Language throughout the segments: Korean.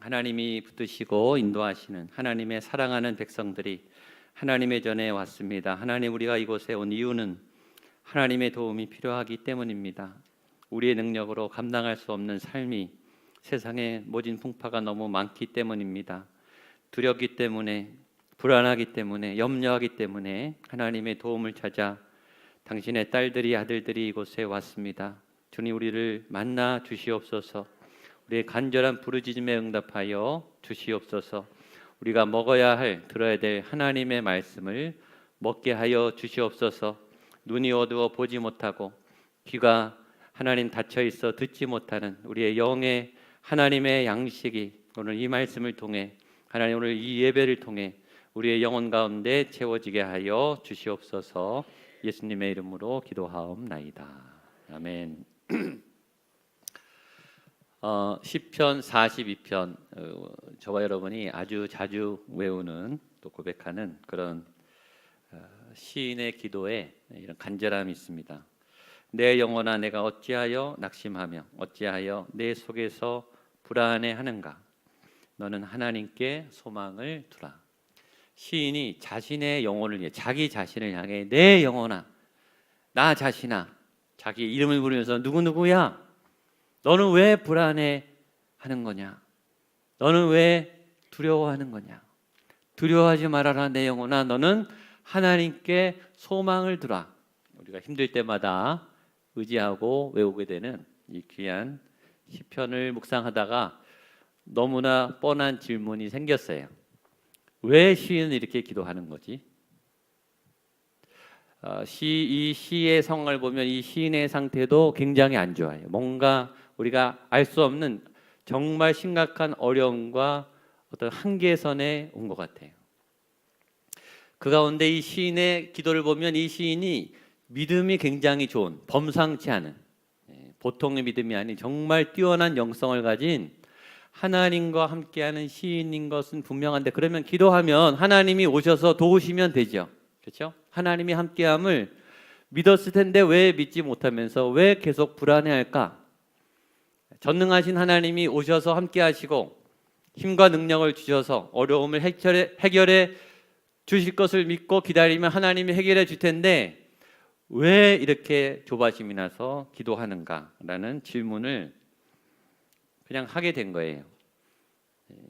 하나님이 붙드시고 인도하시는 하나님의 사랑하는 백성들이 하나님의 전에 왔습니다. 하나님, 우리가 이곳에 온 이유는 하나님의 도움이 필요하기 때문입니다. 우리의 능력으로 감당할 수 없는 삶이 세상에 모진 풍파가 너무 많기 때문입니다. 두렵기 때문에, 불안하기 때문에, 염려하기 때문에 하나님의 도움을 찾아 당신의 딸들이, 아들들이 이곳에 왔습니다. 주님, 우리를 만나 주시옵소서. 우리의 간절한 부르짖음에 응답하여 주시옵소서. 우리가 먹어야 할, 들어야 될 하나님의 말씀을 먹게 하여 주시옵소서. 눈이 어두워 보지 못하고 귀가 하나님 닫혀 있어 듣지 못하는 우리의 영의 하나님의 양식이 오늘 이 말씀을 통해, 하나님 오늘 이 예배를 통해 우리의 영혼 가운데 채워지게 하여 주시옵소서. 예수님의 이름으로 기도하옵나이다. 아멘. 시편 42편, 저와 여러분이 아주 자주 외우는, 또 고백하는 그런 시인의 기도에 이런 간절함이 있습니다. 내 영혼아, 내가 어찌하여 낙심하며 어찌하여 내 속에서 불안해하는가? 너는 하나님께 소망을 두라. 시인이 자신의 영혼을 위해, 자기 자신을 향해 내 영혼아, 나 자신아, 자기 이름을 부르면서 누구누구야? 너는 왜 불안해 하는 거냐? 너는 왜 두려워하는 거냐? 두려워하지 말아라 내 영혼아, 너는 하나님께 소망을 두라. 우리가 힘들 때마다 의지하고 외우게 되는 이 귀한 시편을 묵상하다가 너무나 뻔한 질문이 생겼어요. 왜 시인은 이렇게 기도하는 거지? 이 시의 성을 보면 이 시인의 상태도 굉장히 안 좋아요. 뭔가 우리가 알 수 없는 정말 심각한 어려움과 어떤 한계선에 온 것 같아요. 그 가운데 이 시인의 기도를 보면 이 시인이 믿음이 굉장히 좋은, 범상치 않은, 보통의 믿음이 아닌 정말 뛰어난 영성을 가진 하나님과 함께하는 시인인 것은 분명한데, 그러면 기도하면 하나님이 오셔서 도우시면 되죠. 그렇죠? 하나님이 함께함을 믿었을 텐데 왜 믿지 못하면서 왜 계속 불안해할까? 전능하신 하나님이 오셔서 함께하시고 힘과 능력을 주셔서 어려움을 해결해 주실 것을 믿고 기다리면 하나님이 해결해 줄 텐데 왜 이렇게 조바심이 나서 기도하는가라는 질문을 그냥 하게 된 거예요.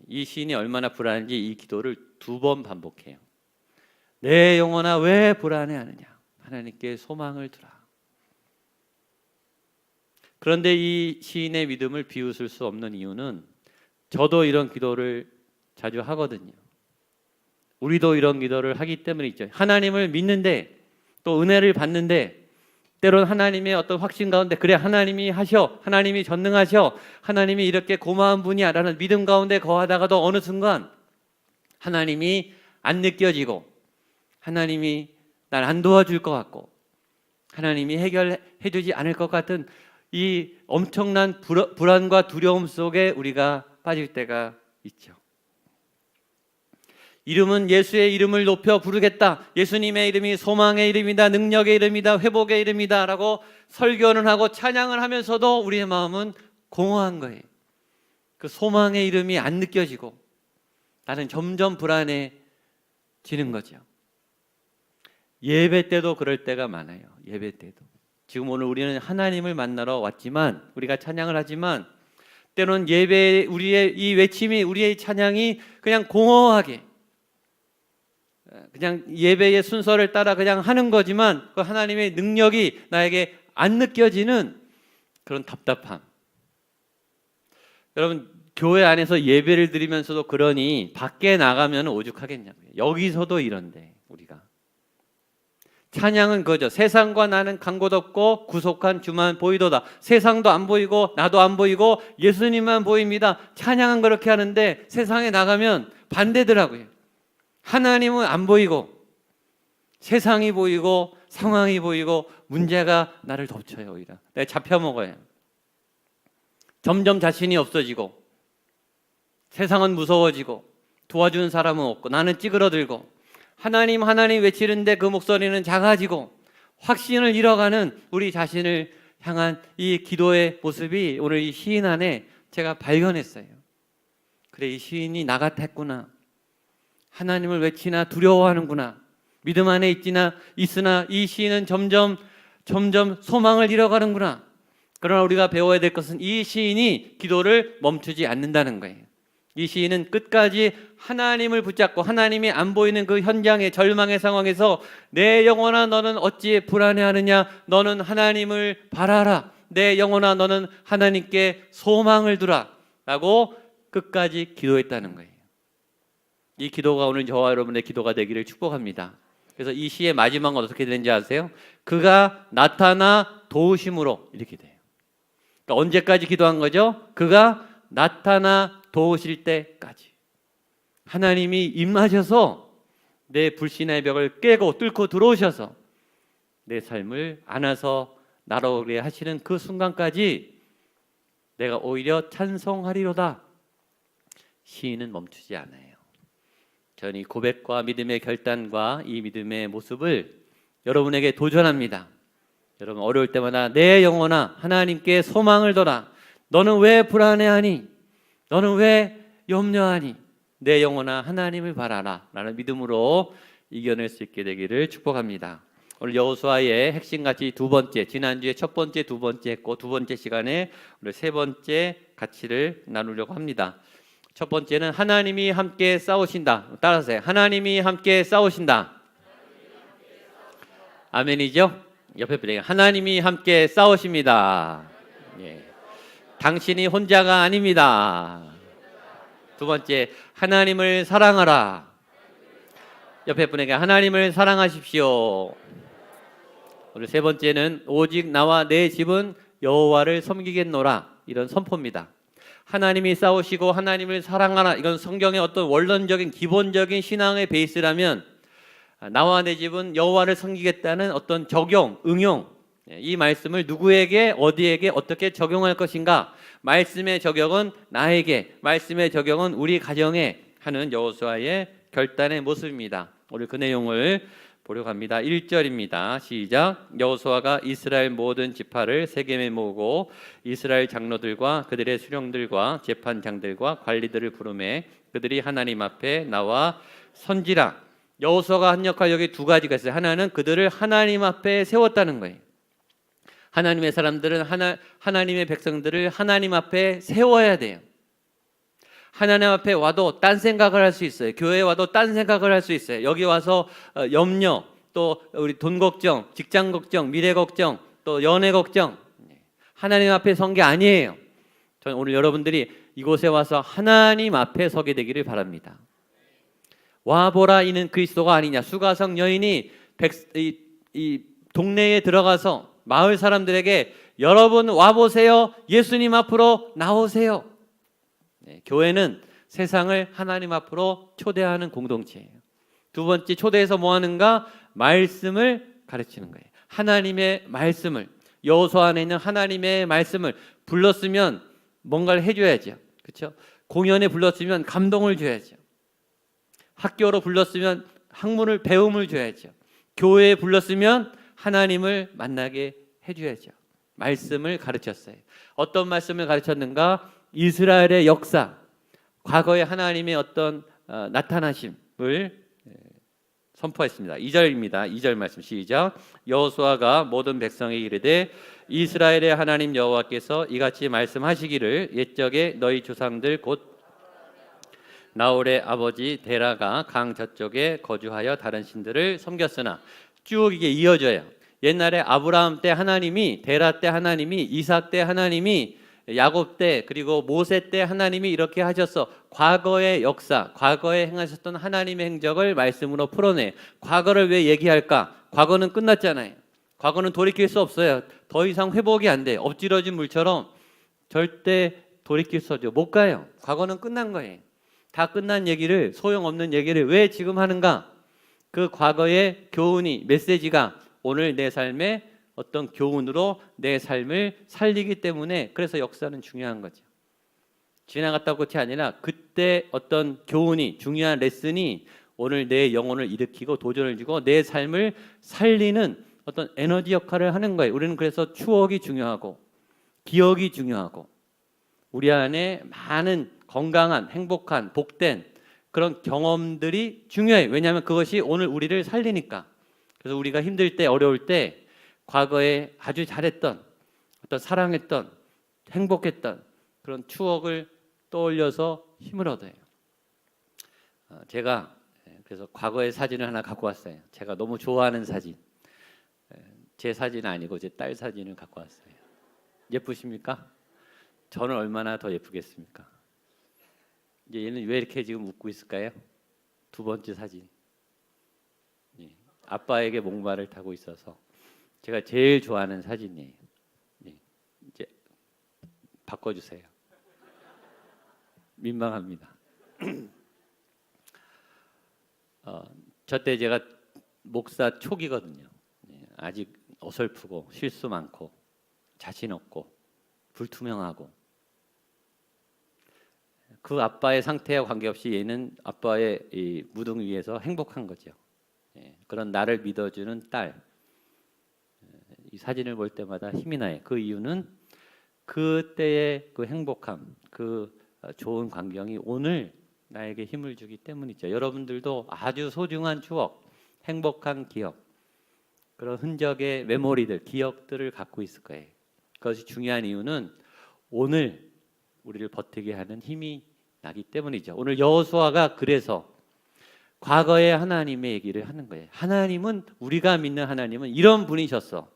이 시인이 얼마나 불안한지 이 기도를 2번 반복해요. 내 영혼아, 왜 불안해하느냐? 하나님께 소망을 두라. 그런데 이 시인의 믿음을 비웃을 수 없는 이유는, 저도 이런 기도를 자주 하거든요. 우리도 이런 기도를 하기 때문이죠. 하나님을 믿는데, 또 은혜를 받는데, 때론 하나님의 어떤 확신 가운데, 그래 하나님이 하셔, 하나님이 전능하셔, 하나님이 이렇게 고마운 분이야 라는 믿음 가운데 거하다가도 어느 순간 하나님이 안 느껴지고, 하나님이 날 안 도와줄 것 같고, 하나님이 해결해 주지 않을 것 같은 이 엄청난 불안과 두려움 속에 우리가 빠질 때가 있죠. 이름은 예수의 이름을 높여 부르겠다. 예수님의 이름이 소망의 이름이다, 능력의 이름이다, 회복의 이름이다 라고 설교는 하고 찬양을 하면서도 우리의 마음은 공허한 거예요. 그 소망의 이름이 안 느껴지고 나는 점점 불안해지는 거죠. 예배 때도 그럴 때가 많아요. 예배 때도. 지금 오늘 우리는 하나님을 만나러 왔지만, 우리가 찬양을 하지만 때로는 예배, 우리의 이 외침이, 우리의 찬양이 그냥 공허하게, 그냥 예배의 순서를 따라 그냥 하는 거지만 그 하나님의 능력이 나에게 안 느껴지는 그런 답답함. 여러분, 교회 안에서 예배를 드리면서도 그러니 밖에 나가면 오죽하겠냐고요. 여기서도 이런데 우리가 찬양은 그거죠. 세상과 나는 간 곳 없고 구속한 주만 보이도다. 세상도 안 보이고 나도 안 보이고 예수님만 보입니다. 찬양은 그렇게 하는데 세상에 나가면 반대더라고요. 하나님은 안 보이고 세상이 보이고 상황이 보이고 문제가 나를 덮쳐요. 오히려 내가 잡혀먹어요. 점점 자신이 없어지고 세상은 무서워지고 도와주는 사람은 없고 나는 찌그러들고 하나님 하나님 외치는데 그 목소리는 작아지고 확신을 잃어가는 우리 자신을 향한 이 기도의 모습이 오늘 이 시인 안에 제가 발견했어요. 그래, 이 시인이 나 같았구나. 하나님을 외치나 두려워하는구나. 믿음 안에 있으나 이 시인은 점점 소망을 잃어가는구나. 그러나 우리가 배워야 될 것은 이 시인이 기도를 멈추지 않는다는 거예요. 이 시인은 끝까지 하나님을 붙잡고 하나님이 안 보이는 그 현장의 절망의 상황에서 내 영혼아 너는 어찌 불안해하느냐. 너는 하나님을 바라라. 내 영혼아 너는 하나님께 소망을 두라 라고 끝까지 기도했다는 거예요. 이 기도가 오늘 저와 여러분의 기도가 되기를 축복합니다. 그래서 이 시의 마지막은 어떻게 되는지 아세요? 그가 나타나 도우심으로 이렇게 돼요. 그러니까 언제까지 기도한 거죠? 그가 나타나 도우실 때까지. 하나님이 임하셔서 내 불신의 벽을 깨고 뚫고 들어오셔서 내 삶을 안아서 날아오게 하시는 그 순간까지 내가 오히려 찬송하리로다. 시인은 멈추지 않아요. 저는 이 고백과 믿음의 결단과 이 믿음의 모습을 여러분에게 도전합니다. 여러분 어려울 때마다 내 영혼아 하나님께 소망을 둬라. 너는 왜 불안해하니? 너는 왜 염려하니? 내 영혼아 하나님을 바라라 라는 믿음으로 이겨낼 수 있게 되기를 축복합니다. 오늘 여호수아의 핵심가치 두 번째, 지난주에 첫 번째, 두 번째 했고 두 번째 시간에 오늘 세 번째 가치를 나누려고 합니다. 첫 번째는 하나님이 함께 싸우신다. 따라서 해요. 하나님이 함께 싸우신다. 아멘이죠? 옆에 분에게 하나님이 함께 싸우십니다. 예. 당신이 혼자가 아닙니다. 두 번째, 하나님을 사랑하라. 옆에 분에게 하나님을 사랑하십시오. 오늘 세 번째는 오직 나와 내 집은 여호와를 섬기겠노라. 이런 선포입니다. 하나님이 싸우시고 하나님을 사랑하라. 이건 성경의 어떤 원론적인 기본적인 신앙의 베이스라면 나와 내 집은 여호와를 섬기겠다는 어떤 적용, 응용, 이 말씀을 누구에게 어디에게 어떻게 적용할 것인가. 말씀의 적용은 나에게, 말씀의 적용은 우리 가정에 하는 여호수아의 결단의 모습입니다. 오늘 그 내용을 보려고 합니다. 1절입니다. 시작. 여호수아가 이스라엘 모든 지파를 세겜에 모으고 이스라엘 장로들과 그들의 수령들과 재판장들과 관리들을 부르매 그들이 하나님 앞에 나와 선지라. 여호수아가 한 역할 여기 두 가지가 있어요. 하나는 그들을 하나님 앞에 세웠다는 거예요. 하나님의 사람들은 하나님의 백성들을 하나님 앞에 세워야 돼요. 하나님 앞에 와도 딴 생각을 할 수 있어요. 교회에 와도 딴 생각을 할 수 있어요. 여기 와서 염려, 또 우리 돈 걱정, 직장 걱정, 미래 걱정, 또 연애 걱정. 하나님 앞에 선 게 아니에요. 저는 오늘 여러분들이 이곳에 와서 하나님 앞에 서게 되기를 바랍니다. 와보라 이는 그리스도가 아니냐. 수가성 여인이 이 동네에 들어가서 마을 사람들에게 여러분 와보세요. 예수님 앞으로 나오세요. 교회는 세상을 하나님 앞으로 초대하는 공동체예요. 두 번째, 초대해서 뭐 하는가? 말씀을 가르치는 거예요. 하나님의 말씀을, 여호수아 안에 있는 하나님의 말씀을 불렀으면 뭔가를 해줘야죠. 그렇죠? 공연에 불렀으면 감동을 줘야죠. 학교로 불렀으면 학문을 배움을 줘야죠. 교회에 불렀으면 하나님을 만나게 해줘야죠. 말씀을 가르쳤어요. 어떤 말씀을 가르쳤는가? 이스라엘의 역사, 과거의 하나님의 어떤 나타나심을 선포했습니다. 2절입니다. 2절 말씀 시작. 여호수아가 모든 백성에게 이르되 이스라엘의 하나님 여호와께서 이같이 말씀하시기를 옛적에 너희 조상들 곧 나홀의 아버지 데라가 강 저쪽에 거주하여 다른 신들을 섬겼으나, 쭉 이게 이어져요. 옛날에 아브라함 때 하나님이, 데라 때 하나님이, 이삭 때 하나님이, 야곱 때, 그리고 모세 때 하나님이 이렇게 하셔서 과거의 역사, 과거에 행하셨던 하나님의 행적을 말씀으로 풀어내. 과거를 왜 얘기할까? 과거는 끝났잖아요. 과거는 돌이킬 수 없어요. 더 이상 회복이 안 돼. 엎질러진 물처럼 절대 돌이킬 수 없죠. 못 가요. 과거는 끝난 거예요. 다 끝난 얘기를, 소용없는 얘기를 왜 지금 하는가? 그 과거의 교훈이, 메시지가 오늘 내 삶에 어떤 교훈으로 내 삶을 살리기 때문에, 그래서 역사는 중요한 거죠. 지나갔다 끝이 아니라 그때 어떤 교훈이, 중요한 레슨이 오늘 내 영혼을 일으키고 도전을 주고 내 삶을 살리는 어떤 에너지 역할을 하는 거예요. 우리는 그래서 추억이 중요하고 기억이 중요하고 우리 안에 많은 건강한, 행복한, 복된 그런 경험들이 중요해요. 왜냐하면 그것이 오늘 우리를 살리니까. 그래서 우리가 힘들 때, 어려울 때 과거에 아주 잘했던, 어떤 사랑했던, 행복했던 그런 추억을 떠올려서 힘을 얻어요. 제가 그래서 과거의 사진을 하나 갖고 왔어요. 제가 너무 좋아하는 사진. 제 사진은 아니고 제 딸 사진을 갖고 왔어요. 예쁘십니까? 저는 얼마나 더 예쁘겠습니까? 이제 얘는 왜 이렇게 지금 웃고 있을까요? 두 번째 사진. 예, 아빠에게 목마를 타고 있어서 제가 제일 좋아하는 사진이에요. 예, 이제 바꿔주세요. 민망합니다. 저때 제가 목사 초기거든요. 예, 아직 어설프고 실수 많고 자신 없고 불투명하고 그 아빠의 상태와 관계없이 얘는 아빠의 이 무등 위에서 행복한 거죠. 예, 그런 나를 믿어주는 딸. 이 사진을 볼 때마다 힘이 나요. 그 이유는 그때의 그 행복함, 그 좋은 광경이 오늘 나에게 힘을 주기 때문이죠. 여러분들도 아주 소중한 추억, 행복한 기억, 그런 흔적의 메모리들, 기억들을 갖고 있을 거예요. 그것이 중요한 이유는 오늘 우리를 버티게 하는 힘이 나기 때문이죠. 오늘 여호수아가 그래서 과거의 하나님의 얘기를 하는 거예요. 하나님은, 우리가 믿는 하나님은 이런 분이셨어.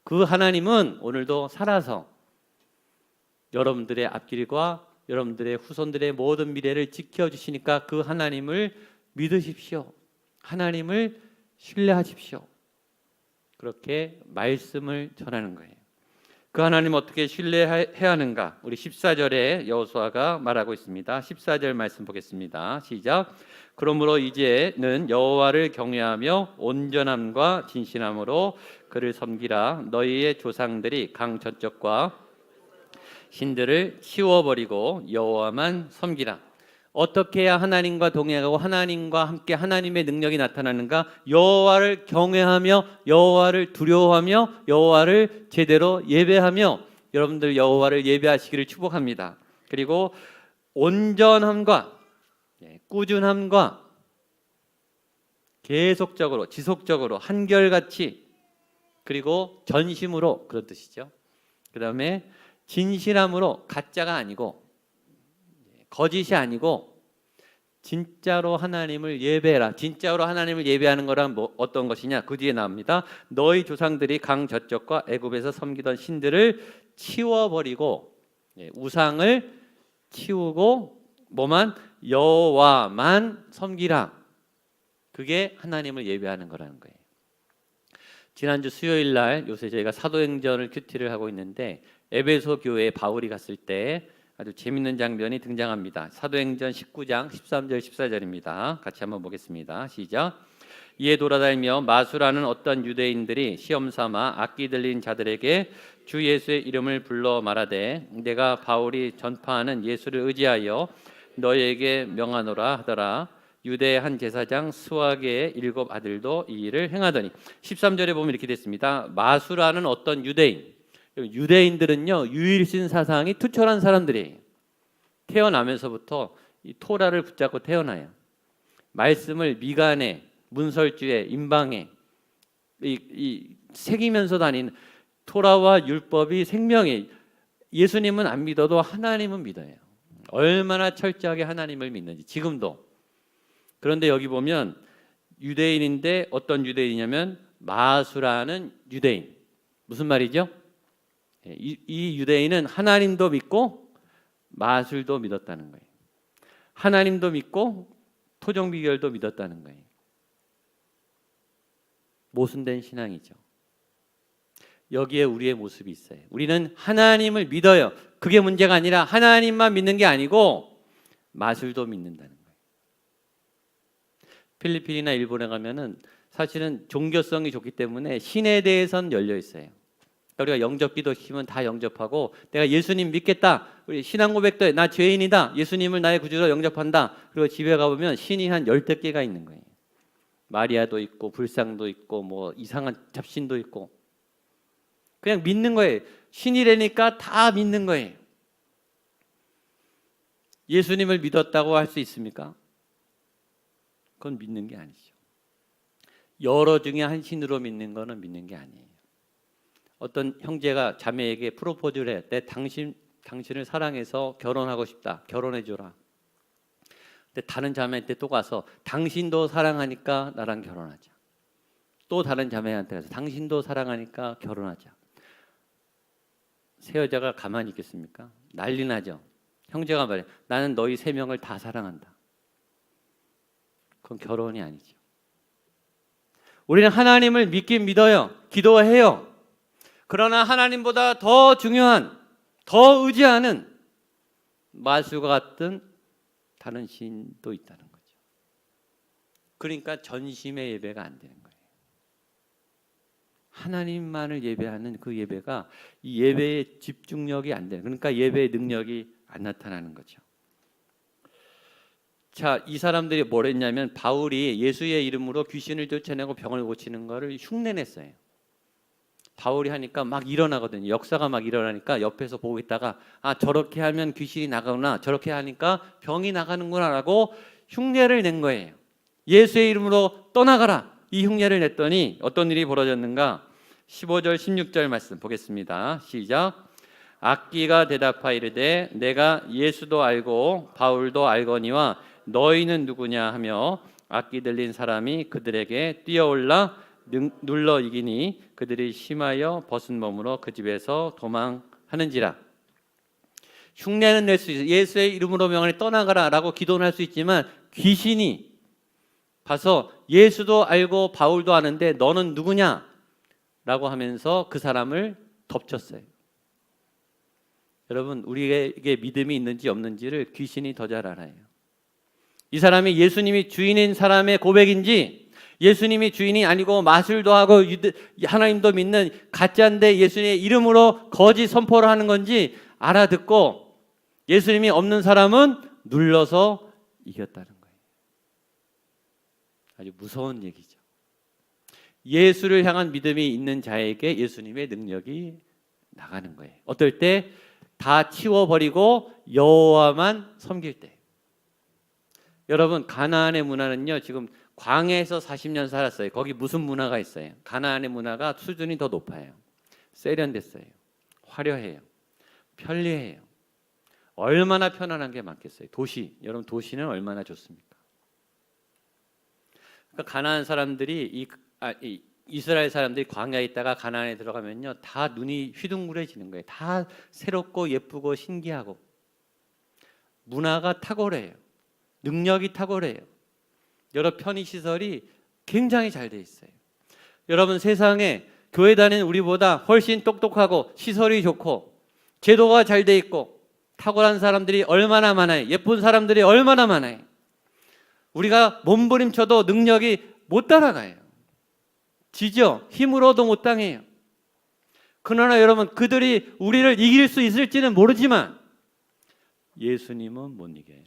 그 하나님은 오늘도 살아서 여러분들의 앞길과 여러분들의 후손들의 모든 미래를 지켜주시니까 그 하나님을 믿으십시오. 하나님을 신뢰하십시오. 그렇게 말씀을 전하는 거예요. 그 하나님 어떻게 신뢰해야 하는가? 우리 14절에 여호수아가 말하고 있습니다. 14절 말씀 보겠습니다. 시작. 그러므로 이제는 여호와를 경외하며 온전함과 진실함으로 그를 섬기라. 너희의 조상들이 강 저쪽과 신들을 치워버리고 여호와만 섬기라. 어떻게 해야 하나님과 동행하고 하나님과 함께 하나님의 능력이 나타나는가? 여호와를 경외하며 여호와를 두려워하며 여호와를 제대로 예배하며 여러분들 여호와를 예배하시기를 축복합니다. 그리고 온전함과 꾸준함과 계속적으로 지속적으로 한결같이 그리고 전심으로 그런 뜻이죠. 그 다음에 진실함으로 가짜가 아니고 거짓이 아니고 진짜로 하나님을 예배해라. 진짜로 하나님을 예배하는 거란 어떤 것이냐? 그 뒤에 나옵니다. 너희 조상들이 강 저쪽과 애굽에서 섬기던 신들을 치워버리고 우상을 치우고 뭐만 여호와만 섬기라. 그게 하나님을 예배하는 거라는 거예요. 지난주 수요일 날 요새 저희가 사도행전을 큐티를 하고 있는데 에베소 교회에 바울이 갔을 때 아주 재밌는 장면이 등장합니다. 사도행전 19장 13절 14절입니다. 같이 한번 보겠습니다. 시작. 이에 돌아다니며 마수라는 어떤 유대인들이 시험삼아 악기 들린 자들에게 주 예수의 이름을 불러 말하되 내가 바울이 전파하는 예수를 의지하여 너희에게 명하노라 하더라. 유대의 한 제사장 스와게의 7 아들도 이 일을 행하더니 13절에 보면 이렇게 됐습니다. 마수라는 어떤 유대인, 유대인들은요 유일신 사상이 투철한 사람들이에요. 태어나면서부터 이 토라를 붙잡고 태어나요. 말씀을 미간에, 문설주에, 임방에 이 새기면서 다니는 토라와 율법이 생명이. 예수님은 안 믿어도 하나님은 믿어요. 얼마나 철저하게 하나님을 믿는지 지금도. 그런데 여기 보면 유대인인데 어떤 유대인이냐면 마수라는 유대인. 무슨 말이죠? 이 유대인은 하나님도 믿고 마술도 믿었다는 거예요. 하나님도 믿고 토종비결도 믿었다는 거예요. 모순된 신앙이죠. 여기에 우리의 모습이 있어요. 우리는 하나님을 믿어요. 그게 문제가 아니라 하나님만 믿는 게 아니고 마술도 믿는다는 거예요. 필리핀이나 일본에 가면은 사실은 종교성이 좋기 때문에 신에 대해서는 열려 있어요. 우리가 영접기도 시키면 다 영접하고 내가 예수님 믿겠다. 우리 신앙 고백도 해. 나 죄인이다. 예수님을 나의 구주로 영접한다. 그리고 집에 가보면 신이 한 10개가 있는 거예요. 마리아도 있고 불상도 있고 뭐 이상한 잡신도 있고 그냥 믿는 거예요. 신이라니까 다 믿는 거예요. 예수님을 믿었다고 할 수 있습니까? 그건 믿는 게 아니죠. 여러 중에 한 신으로 믿는 거는 믿는 게 아니에요. 어떤 형제가 자매에게 프로포즈를 해. 내 당신을 사랑해서 결혼하고 싶다. 결혼해 줘라. 근데 다른 자매한테 또 가서 당신도 사랑하니까 나랑 결혼하자. 또 다른 자매한테 가서 당신도 사랑하니까 결혼하자. 새 여자가 가만히 있겠습니까? 난리 나죠. 형제가 말해, 나는 너희 세 명을 다 사랑한다. 그건 결혼이 아니죠. 우리는 하나님을 믿긴 믿어요. 기도해요. 그러나 하나님보다 더 중요한, 더 의지하는 마술과 같은 다른 신도 있다는 거죠. 그러니까 전심의 예배가 안 되는 거예요. 하나님만을 예배하는 그 예배가 이 예배의 집중력이 안 돼요. 그러니까 예배의 능력이 안 나타나는 거죠. 자, 이 사람들이 뭘 했냐면 바울이 예수의 이름으로 귀신을 쫓아내고 병을 고치는 거를 흉내냈어요. 바울이 하니까 막 일어나거든요. 역사가 막 일어나니까 옆에서 보고 있다가 아, 저렇게 하면 귀신이 나가구나, 저렇게 하니까 병이 나가는구나 라고 흉내를 낸 거예요. 예수의 이름으로 떠나가라, 이 흉내를 냈더니 어떤 일이 벌어졌는가? 15절 16절 말씀 보겠습니다. 시작. 악기가 대답하여 이르되 내가 예수도 알고 바울도 알거니와 너희는 누구냐 하며 악기 들린 사람이 그들에게 뛰어올라 눌러 이기니 그들이 심하여 벗은 몸으로 그 집에서 도망하는지라. 흉내는 낼 수 있어요. 예수의 이름으로 명하니 떠나가라 라고 기도는 할 수 있지만 귀신이 가서 예수도 알고 바울도 아는데 너는 누구냐 라고 하면서 그 사람을 덮쳤어요. 여러분, 우리에게 믿음이 있는지 없는지를 귀신이 더 잘 알아요. 이 사람이 예수님이 주인인 사람의 고백인지, 예수님이 주인이 아니고 마술도 하고 하나님도 믿는 가짜인데 예수님의 이름으로 거짓 선포를 하는 건지 알아듣고 예수님이 없는 사람은 눌러서 이겼다는 거예요. 아주 무서운 얘기죠. 예수를 향한 믿음이 있는 자에게 예수님의 능력이 나가는 거예요. 어떨 때? 다 치워버리고 여호와만 섬길 때. 여러분, 가나안의 문화는요, 지금 광야에서 40년 살았어요. 거기 무슨 문화가 있어요? 가나안의 문화가 수준이 더 높아요. 세련됐어요. 화려해요. 편리해요. 얼마나 편안한 게 많겠어요. 도시, 여러분 도시는 얼마나 좋습니까? 그러니까 가나안 사람들이 이스라엘 사람들이 광야에 있다가 가나안에 들어가면요, 다 눈이 휘둥그레지는 거예요. 다 새롭고 예쁘고 신기하고 문화가 탁월해요. 능력이 탁월해요. 여러 편의시설이 굉장히 잘 돼 있어요. 여러분, 세상에 교회 다니는 우리보다 훨씬 똑똑하고 시설이 좋고 제도가 잘 돼 있고 탁월한 사람들이 얼마나 많아요. 예쁜 사람들이 얼마나 많아요. 우리가 몸부림쳐도 능력이 못 따라가요. 지죠? 힘으로도 못 당해요. 그러나 여러분, 그들이 우리를 이길 수 있을지는 모르지만 예수님은 못 이겨요.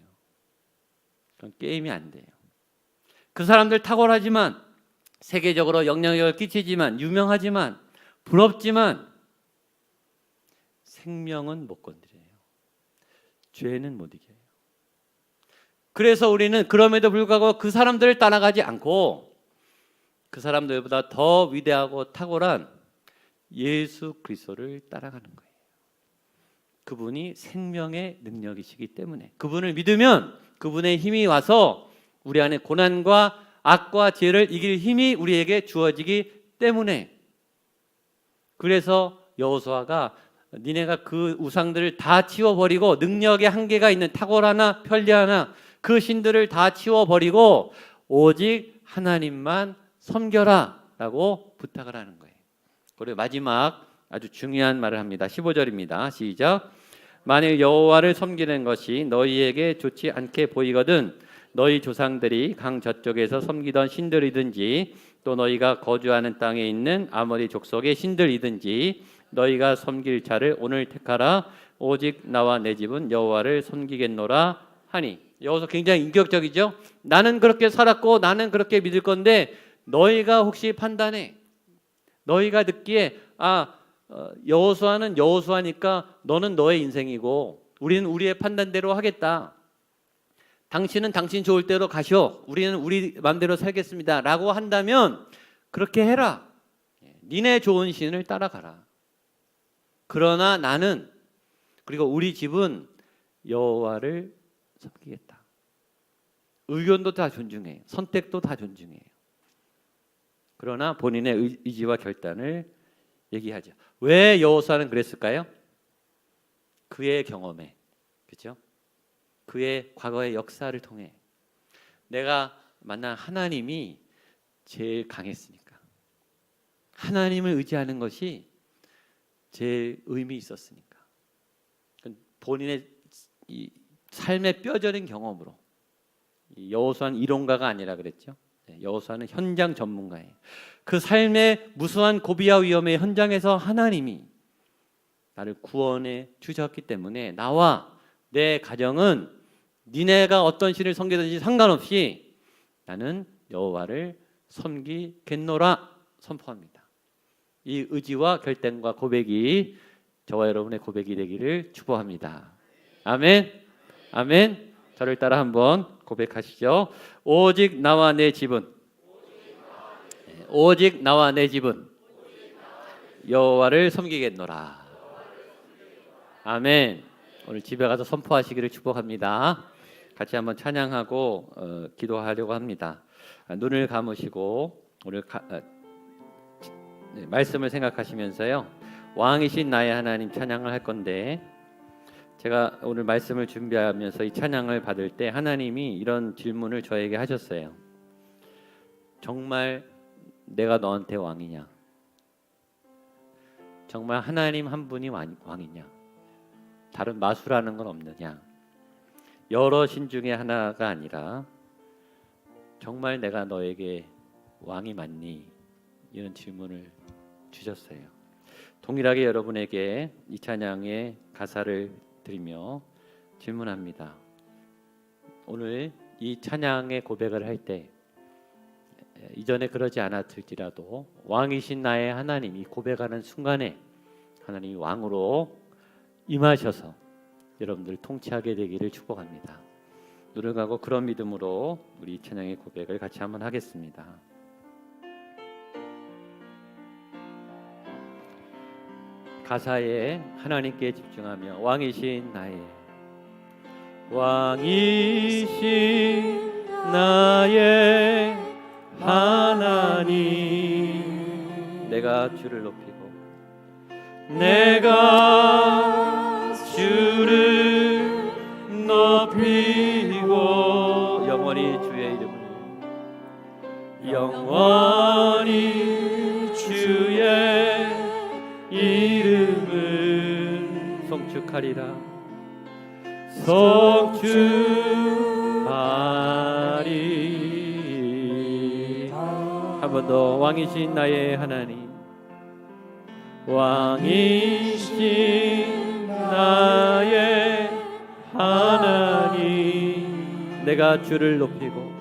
그건 게임이 안 돼요. 그 사람들 탁월하지만, 세계적으로 영향력을 끼치지만, 유명하지만, 부럽지만 생명은 못 건드려요. 죄는 못 이겨요. 그래서 우리는 그럼에도 불구하고 그 사람들을 따라가지 않고 그 사람들보다 더 위대하고 탁월한 예수 그리스도를 따라가는 거예요. 그분이 생명의 능력이시기 때문에 그분을 믿으면 그분의 힘이 와서 우리 안에 고난과 악과 죄를 이길 힘이 우리에게 주어지기 때문에, 그래서 여호수아가 니네가 그 우상들을 다 치워버리고 능력의 한계가 있는 탁월하나 편리하나 그 신들을 다 치워버리고 오직 하나님만 섬겨라 라고 부탁을 하는 거예요. 그리고 마지막 아주 중요한 말을 합니다. 15절입니다. 시작. 만일 여호와를 섬기는 것이 너희에게 좋지 않게 보이거든 너희 조상들이 강 저쪽에서 섬기던 신들이든지 또 너희가 거주하는 땅에 있는 아모리 족속의 신들이든지 너희가 섬길 자를 오늘 택하라. 오직 나와 내 집은 여호와를 섬기겠노라 하니. 여기서 굉장히 인격적이죠. 나는 그렇게 살았고 나는 그렇게 믿을 건데 너희가 혹시 판단해. 너희가 듣기에 여호수아는 여호수아니까 너는 너의 인생이고 우리는 우리의 판단대로 하겠다. 당신은 당신 좋을 대로 가시오. 우리는 우리 마음대로 살겠습니다. 라고 한다면 그렇게 해라. 니네 좋은 신을 따라가라. 그러나 나는 그리고 우리 집은 여호와를 섬기겠다. 의견도 다 존중해요. 선택도 다 존중해요. 그러나 본인의 의지와 결단을 얘기하죠. 왜 여호수아는 그랬을까요? 그의 경험에, 그렇죠? 그의 과거의 역사를 통해 내가 만난 하나님이 제일 강했으니까, 하나님을 의지하는 것이 제일 의미 있었으니까, 본인의 이 삶의 뼈저린 경험으로. 여호수아는 이론가가 아니라 그랬죠. 여호수아는 현장 전문가예요. 그 삶의 무수한 고비와 위험의 현장에서 하나님이 나를 구원해 주셨기 때문에 나와 내 가정은 니네가 어떤 신을 섬기든지 상관없이 나는 여호와를 섬기겠노라 선포합니다. 이 의지와 결단과 고백이 저와 여러분의 고백이 되기를 축복합니다. 아멘. 아멘. 저를 따라 한번 고백하시죠. 오직 나와 내 집은, 오직 나와 내 집은 여호와를 섬기겠노라. 아멘. 오늘 집에 가서 선포하시기를 축복합니다. 같이 한번 찬양하고 기도하려고 합니다. 눈을 감으시고 오늘 말씀을 생각하시면서요, 왕이신 나의 하나님 찬양을 할 건데, 제가 오늘 말씀을 준비하면서 이 찬양을 받을 때 하나님이 이런 질문을 저에게 하셨어요. 정말 내가 너한테 왕이냐? 정말 하나님 한 분이 왕이냐? 다른 마술하는 건 없느냐? 여러 신 중에 하나가 아니라 정말 내가 너에게 왕이 맞니? 이런 질문을 주셨어요. 동일하게 여러분에게 이 찬양의 가사를 드리며 질문합니다. 오늘 이 찬양의 고백을 할 때 이전에 그러지 않았을지라도 왕이신 나의 하나님, 이 고백하는 순간에 하나님이 왕으로 임하셔서 여러분들 통치하게 되기를 축복합니다. 눈을 감고 그런 믿음으로 우리 찬양의 고백을 같이 한번 하겠습니다. 가사에 하나님께 집중하며 왕이신 나의 하나님, 내가 주를 높이고 영원히 주의 이름을 송축하리라. 한 번 더. 왕이신 나의 하나님, 왕이신 나의 하나님, 내가 주를 높이고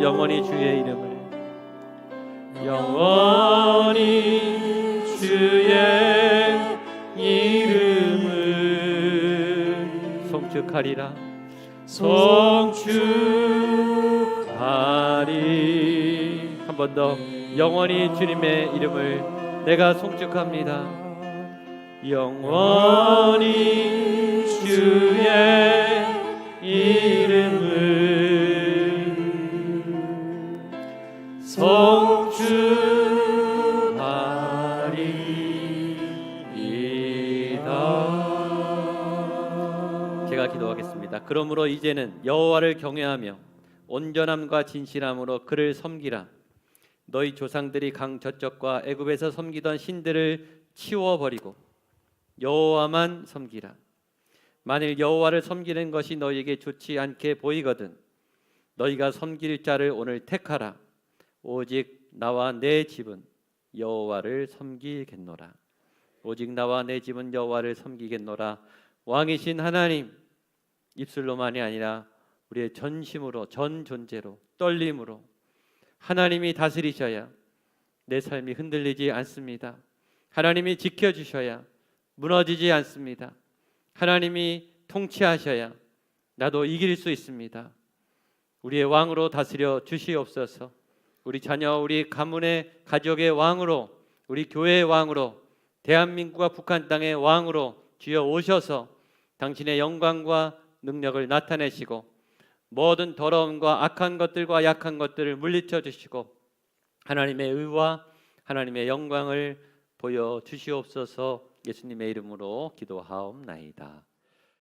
영원히 주의 이름을 송축하리라. 한 번 더. 영원히 주님의 이름을 내가 송축합니다. 영원히 주의 이름을 송축하리이다. 제가 기도하겠습니다. 그러므로 이제는 여호와를 경외하며 온전함과 진실함으로 그를 섬기라. 너희 조상들이 강 저쪽과 애굽에서 섬기던 신들을 치워버리고 여호와만 섬기라. 만일 여호와를 섬기는 것이 너희에게 좋지 않게 보이거든 너희가 섬길 자를 오늘 택하라. 오직 나와 내 집은 여호와를 섬기겠노라. 오직 나와 내 집은 여호와를 섬기겠노라. 왕이신 하나님, 입술로만이 아니라 우리의 전심으로, 전 존재로, 떨림으로 하나님이 다스리셔야 내 삶이 흔들리지 않습니다. 하나님이 지켜주셔야 무너지지 않습니다. 하나님이 통치하셔야 나도 이길 수 있습니다. 우리의 왕으로 다스려 주시옵소서. 우리 자녀, 우리 가문의 가족의 왕으로, 우리 교회의 왕으로, 대한민국과 북한 땅의 왕으로 주여 오셔서 당신의 영광과 능력을 나타내시고 모든 더러움과 악한 것들과 약한 것들을 물리쳐 주시고 하나님의 의와 하나님의 영광을 보여 주시옵소서. 예수님의 이름으로 기도하옵나이다.